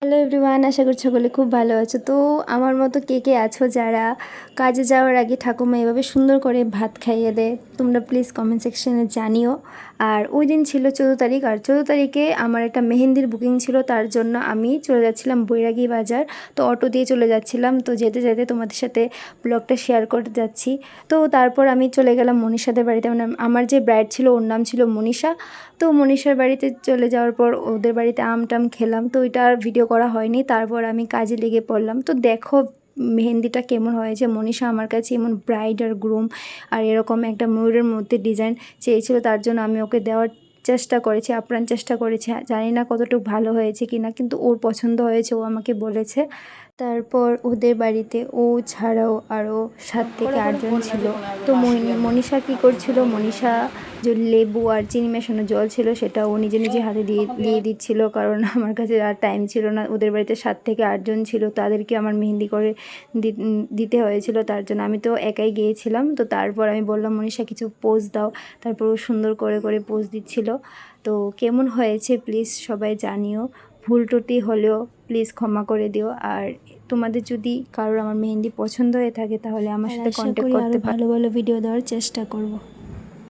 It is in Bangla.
হ্যালো এভরিওয়ান, আশা করছি সকলে খুব ভালো আছো। তো আমার মতো কে কে আছো যারা কাজে যাওয়ার আগে ঠাকুমা এভাবে সুন্দর করে ভাত খাইয়ে দেয়, তোমরা প্লিজ কমেন্ট সেকশনে জানিও। আর ওই দিন ছিল 14 তারিখ, আর 14 তারিখে আমার একটা মেহেন্দির বুকিং ছিল, তার জন্য আমি চলে যাচ্ছিলাম বৈরাগী বাজার। তো অটো দিয়ে চলে যাচ্ছিলাম, তো যেতে যেতে তোমাদের সাথে ব্লগটা শেয়ার করতে যাচ্ছি। তো তারপর আমি চলে গেলাম মনীষাদের বাড়িতে, মানে আমার যে ব্রাইড ছিল ওর নাম ছিল মনীষা। তো মনীষার বাড়িতে চলে যাওয়ার পর ওদের বাড়িতে আম টাম খেলাম, তো ওইটা আর ভিডিও করা হয়নি। তারপর আমি কাজে লেগে পড়লাম। তো দেখো মেহেন্দিটা কেমন হয়েছে। মনীষা আমার কাছে এমন ব্রাইড আর গ্রুম আর এরকম একটা ময়ূরের মধ্যে ডিজাইন চেয়েছিল, তার জন্য আমি ওকে দেওয়ার চেষ্টা করেছি, আপ্রাণ চেষ্টা করেছি। জানি না কতটুকু ভালো হয়েছে কি না, কিন্তু ওর পছন্দ হয়েছে, ও আমাকে বলেছে। তারপর ওদের বাড়িতে ও ছাড়াও আরও 7 থেকে 8 জন ছিল। তো মনীষা কী করছিল, মনীষা যে লেবু আর চিনি মেশানো জল ছিল সেটা ও নিজে নিজে হাতে দিয়ে দিচ্ছিল, কারণ আমার কাছে আর টাইম ছিল না। ওদের বাড়িতে 7 থেকে 8 জন ছিল, তাদেরকে আমার মেহেন্দি করে দিতে হয়েছিল, তার জন্য আমি তো একাই গিয়েছিলাম। তো তারপর আমি বললাম মনীষা কিছু পোজ দাও, তারপর ও সুন্দর করে করে পোজ দিচ্ছিল। তো কেমন হয়েছে প্লিজ সবাই জানিও, ভুল ত্রুটি হলেও প্লিজ ক্ষমা করে দিও। আর তোমাদের যদি কারোর আমার মেহেন্দি পছন্দ হয়ে থাকে তাহলে আমার সাথে কন্ট্যাক্ট করতে পারো, ভালো ভালো ভিডিও দেওয়ার চেষ্টা করব।